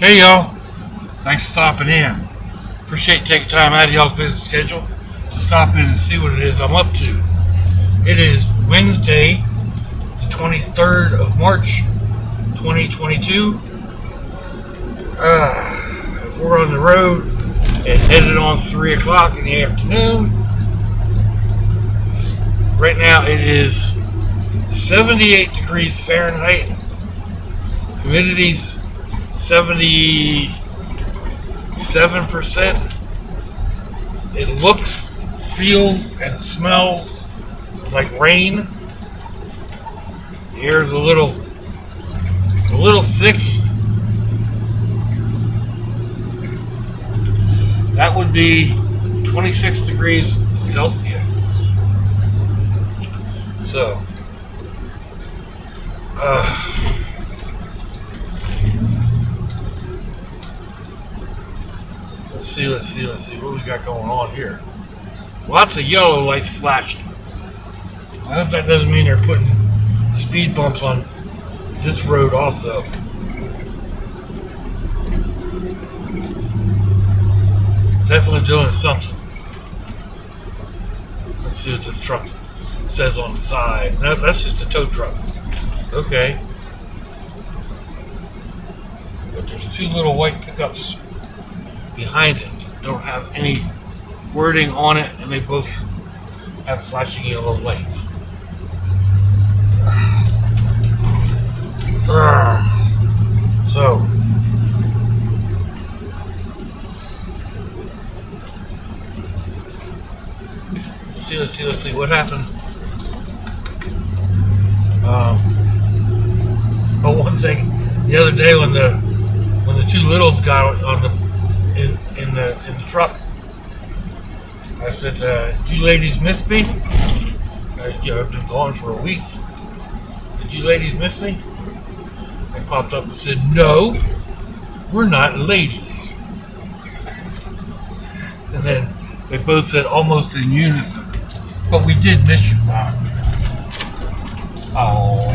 Hey y'all, thanks for stopping in. Appreciate you taking time out of y'all's busy schedule to stop in and see what it is I'm up to. It is Wednesday, the 23rd of March, 2022. We're on the road. It's headed on 3 o'clock in the afternoon. Right now it is 78 degrees Fahrenheit. Humidity's 77%. It looks, feels, and smells like rain. The air is a little thick. That would be 26 degrees Celsius. So, let's see what we got going on here. Lots of yellow lights flashing. I hope that doesn't mean they're putting speed bumps on this road also. Definitely doing something. Let's see what this truck says on the side. No, that's just a tow truck. Okay. But there's two little white pickups behind it. Don't have any wording on it, and they both have flashing yellow lights. So, let's see what happened. But one thing, the other day when the two littles got on in the truck, I said, "Did you ladies miss me? I've been gone for a week. Did you ladies miss me?" They popped up and said, "No, we're not ladies." And then they both said almost in unison, "But we did miss you, Mom." Oh,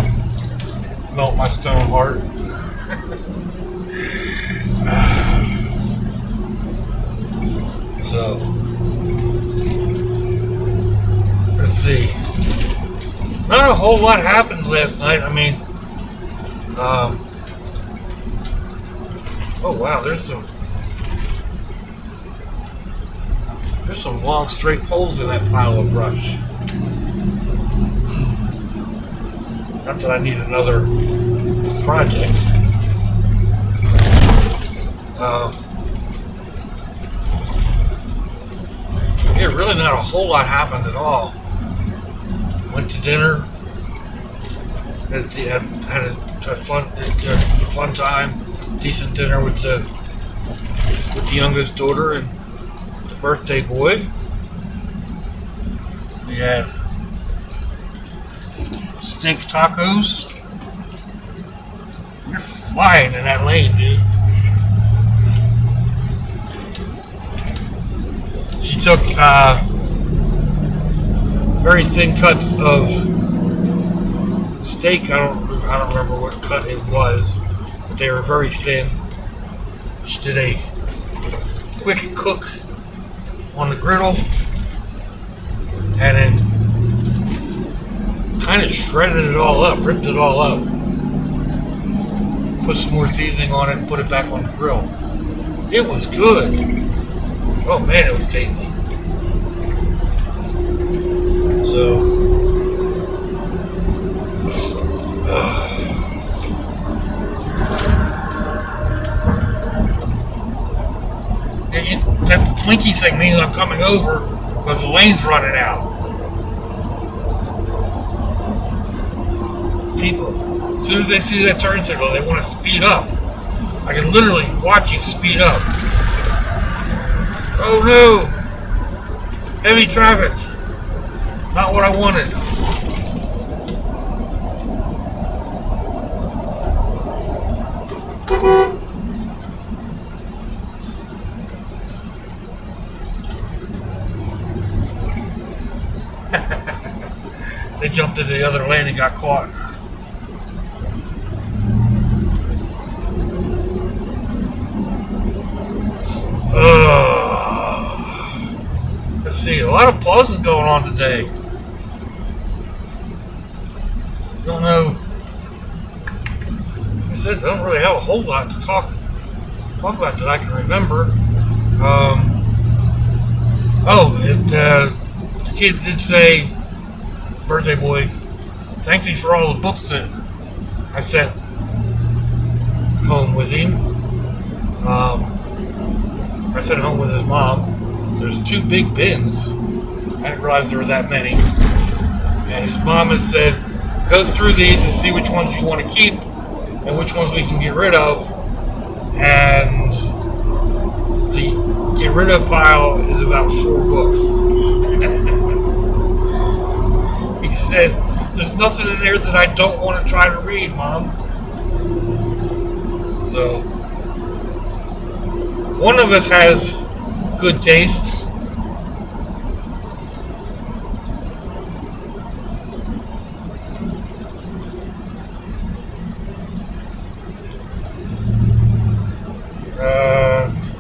melt my stone heart. So, let's see. Not a whole lot happened last night. I mean, oh wow, there's some long straight poles in that pile of brush. Not that I need another project. Yeah, really not a whole lot happened at all. Went to dinner. Had a fun time. Decent dinner with the youngest daughter and the birthday boy. We had steak tacos. You're flying in that lane, dude. She took very thin cuts of steak. I don't remember what cut it was, but they were very thin. She did a quick cook on the griddle, and then kind of shredded it all up, ripped it all up, put some more seasoning on it, and put it back on the grill. It was good. Oh man, it was tasty. So, that blinky thing means I'm coming over because the lane's running out. People, as soon as they see that turn signal, they want to speed up. I can literally watch you speed up. Oh no! Heavy traffic. Not what I wanted. They jumped into the other lane and got caught. a lot of pauses going on today. Don't know. Like I said, I don't really have a whole lot to talk about that I can remember. The kid did say, birthday boy, thank you for all the books that I sent home with him. I sent home with his mom. There's 2 big bins. I didn't realize there were that many. And his mom had said, go through these and see which ones you want to keep and which ones we can get rid of. And the get rid of pile is about 4 books. He said, there's nothing in there that I don't want to try to read, Mom. So, one of us has good taste.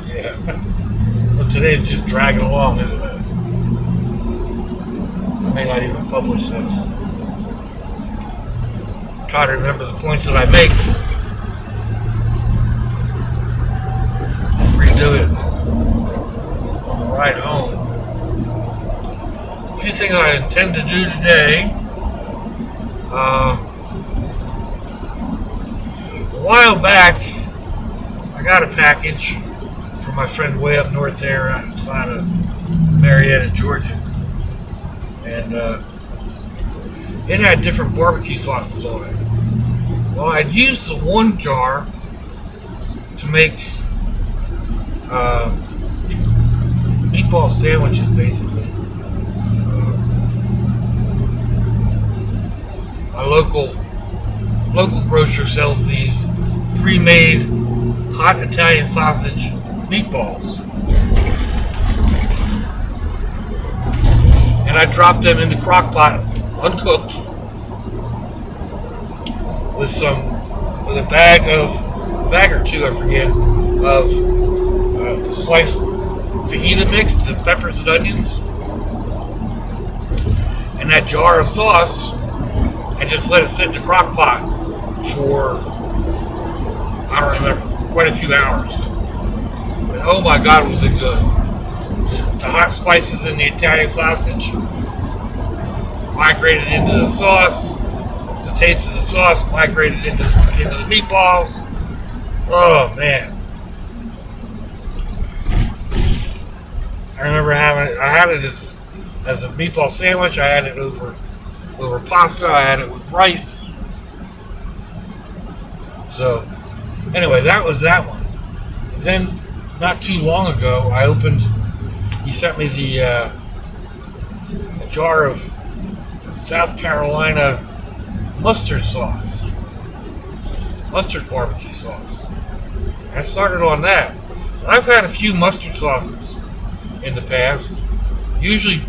Yeah. Well, today's just dragging along, isn't it? I may not even publish this. Try to remember the points that I make. Redo it on the ride home. A few things I intend to do today. A while back, I got a package from my friend way up north there outside of Marietta, Georgia. And it had different barbecue sauces on it. Well, I'd used the one jar to make meatball sandwiches, basically. My local grocer sells these pre-made hot Italian sausage meatballs. And I dropped them in the crock pot, uncooked, with a bag or two, I forget, of the sliced fajita mix, the peppers and onions, and that jar of sauce, and just let it sit in the crock pot for, I don't remember, quite a few hours. And oh my God, was it good. The hot spices in the Italian sausage migrated into the sauce. The taste of the sauce migrated into the meatballs. Oh man. I remember I had it as a meatball sandwich. I had it over pasta. I had it with rice. So anyway, that was that one. And then not too long ago, he sent me a jar of South Carolina mustard sauce, mustard barbecue sauce. I started on that. I've had a few mustard sauces in the past. Usually,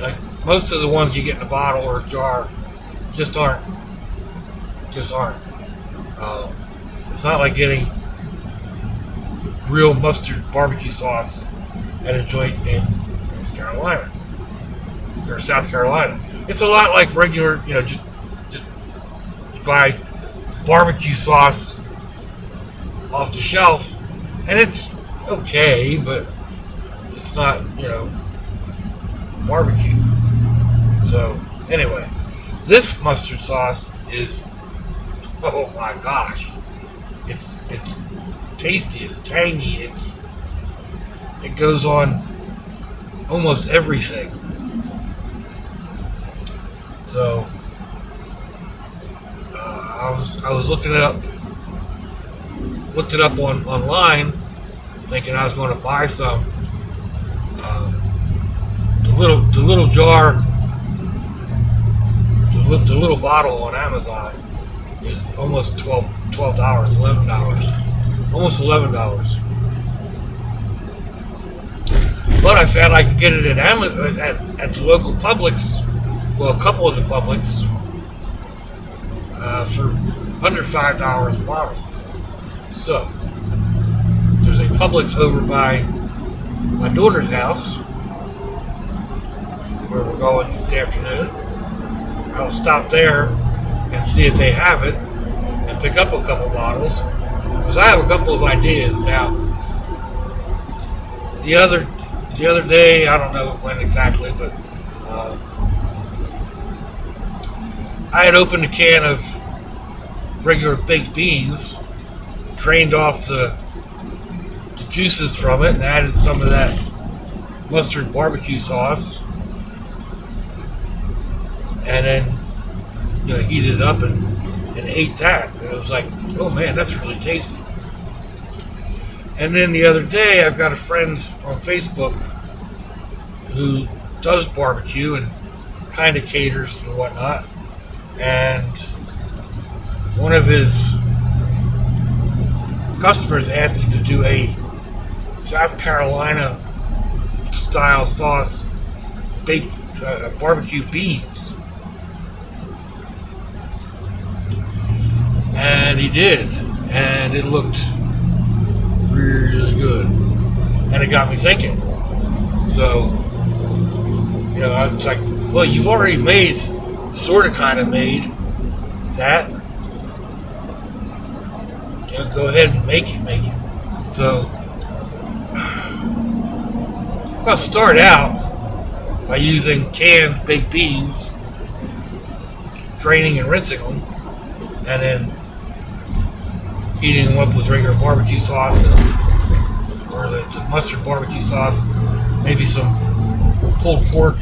like most of the ones you get in a bottle or a jar, just aren't. It's not like getting real mustard barbecue sauce at a joint in Carolina or South Carolina. It's a lot like regular, just you buy barbecue sauce off the shelf, and it's okay, but it's not, barbecue. So anyway, this mustard sauce is, oh my gosh, it's tasty, it's tangy, it goes on almost everything. So I was looking it up, looked it up online, thinking I was going to buy some. The little jar, the little bottle on Amazon is almost $11, almost $11. But I found I could get it at the local Publix, well, a couple of the Publix, for under $5 a bottle. So there's a Publix over by my daughter's house, where we're going this afternoon. I'll stop there and see if they have it and pick up a couple bottles, because I have a couple of ideas now. The other day, I don't know when exactly, but I had opened a can of regular baked beans, drained off the juices from it, and added some of that mustard barbecue sauce, and then heated it up and ate that. And it was like, oh man, that's really tasty. And then the other day, I've got a friend on Facebook who does barbecue and kind of caters and whatnot, and one of his customers asked him to do a South Carolina style sauce, baked barbecue beans, and he did, and it looked really good, and it got me thinking. So I was like, well, you've already made, sort of kind of made that, go ahead and make it. So I'll start out by using canned baked beans, draining and rinsing them, and then heating them up with regular barbecue sauce or the mustard barbecue sauce, maybe some pulled pork,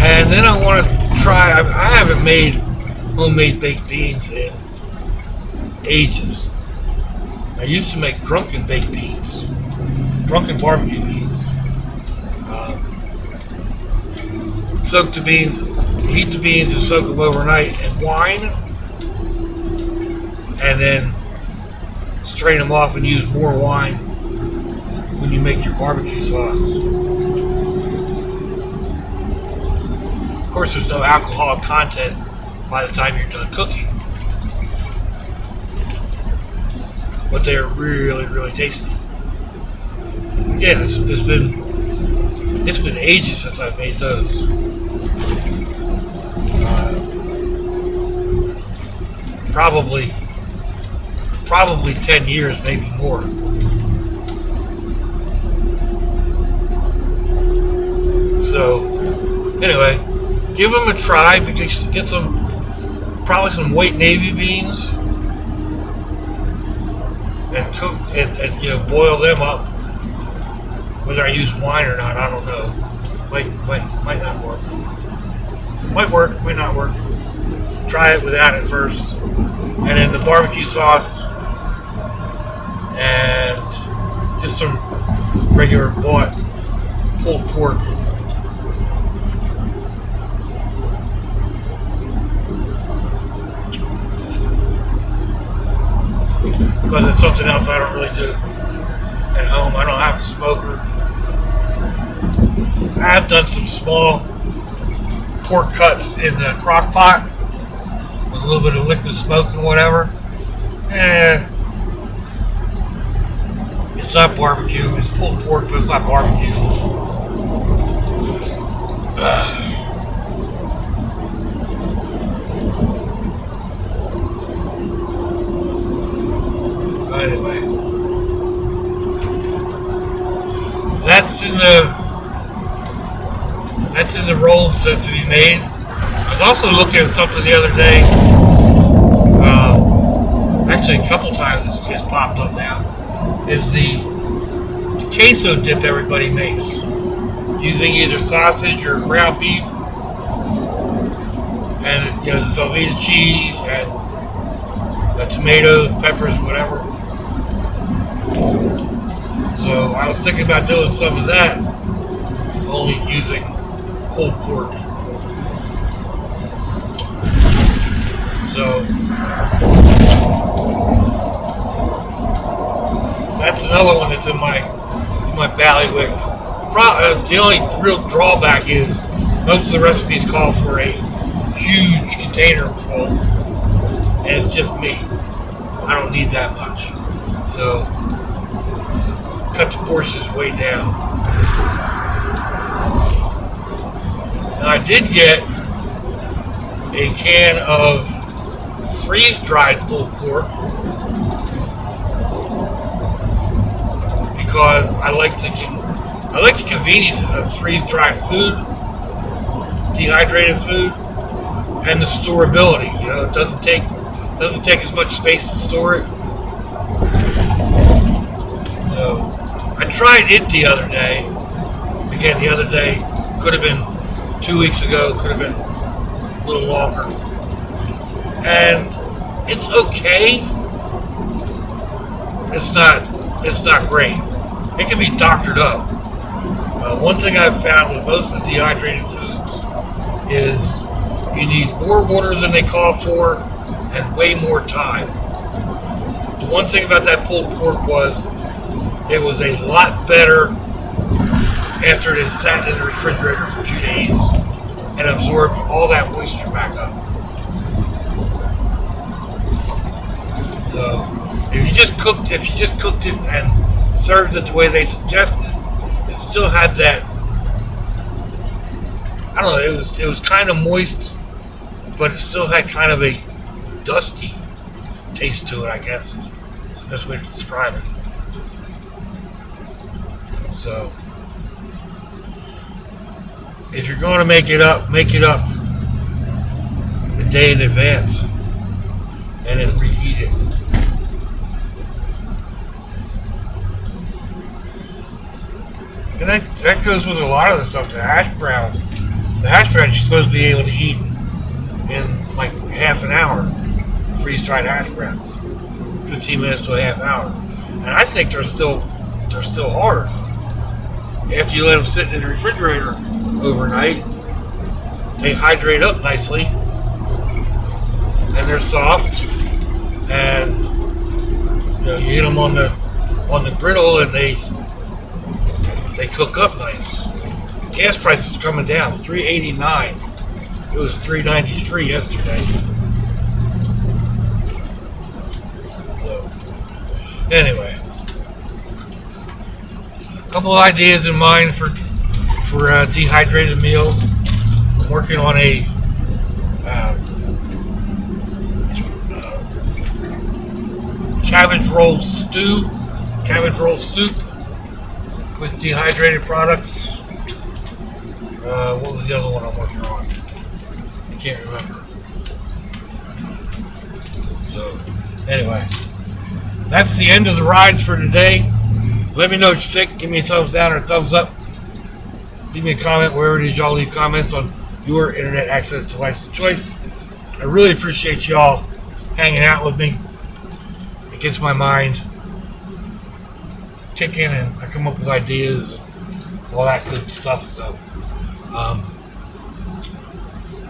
and then I want to try. I haven't made homemade baked beans in ages. I used to make drunken baked beans, drunken barbecue beans. Soak the beans, heat the beans and soak them overnight in wine, and then strain them off and use more wine when you make your barbecue sauce. Of course, there's no alcoholic content by the time you're done cooking, but they're really, really tasty. Again, it's been ages since I've made those. Probably 10 years, maybe more. So anyway, give them a try, because get probably some white navy beans, and cook and boil them up. Whether I use wine or not, I don't know. Might not work. Might work, might not work. Try it without it first, and then the barbecue sauce, and just some regular bought pulled pork. Because it's something else I don't really do at home. I don't have a smoker. I have done some small pork cuts in the crock pot with a little bit of liquid smoke and whatever. It's not barbecue. It's pulled pork, but it's not barbecue. Anyway, that's in the rolls to be made. I was also looking at something the other day. Actually, a couple times it's popped up now. Is the queso dip everybody makes, using either sausage or ground beef, and Velveeta cheese and tomatoes, peppers, whatever. So I was thinking about doing some of that, only using pulled pork. So that's another one that's in my bailiwick. The only real drawback is most of the recipes call for a huge container full, and it's just me. I don't need that much. So cut the portions way down. Now I did get a can of freeze-dried pulled pork because I like the convenience of freeze-dried food, dehydrated food, and the storability. You know, it doesn't take as much space to store it. So I tried it the other day. Again, the other day could have been 2 weeks ago, could have been a little longer. And it's okay. It's not great. It can be doctored up. One thing I've found with most of the dehydrated foods is you need more water than they call for and way more time. The one thing about that pulled pork was it was a lot better after it had sat in the refrigerator for 2 days and absorbed all that moisture back up. So if you just cooked it and served it the way they suggested, it still had that, I don't know, it was kind of moist, but it still had kind of a dusty taste to it, I guess. That's the best way to describe it. So if you're going to make it up a day in advance and then reheat it. And that goes with a lot of the stuff. The hash browns you're supposed to be able to eat in like half an hour. Freeze-dried hash browns, 15 minutes to a half hour, and I think they're still hard. After you let them sit in the refrigerator overnight, they hydrate up nicely, and they're soft. And you know, you hit them on the griddle, and they cook up nice. Gas prices are coming down, $3.89. It was $3.93 yesterday. So anyway, a couple of ideas in mind for dehydrated meals. I'm working on a cabbage roll soup with dehydrated products. What was the other one I'm working on? I can't remember. So anyway, that's the end of the rides for today. Let me know what you think. Give me a thumbs down or a thumbs up. Leave me a comment wherever did y'all leave comments on your internet access device of choice. I really appreciate y'all hanging out with me. It gets my mind ticking, and I come up with ideas and all that good stuff. So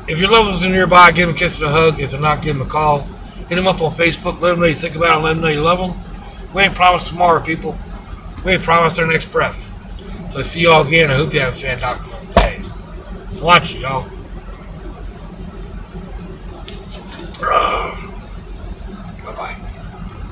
if your loved ones are nearby, give them a kiss and a hug. If they're not, give them a call. Hit them up on Facebook. Let them know you think about them. Let them know you love them. We ain't promised tomorrow, people. We ain't promised our next breath. So I see y'all again. I hope you have a fantastic day. It's lunch, y'all.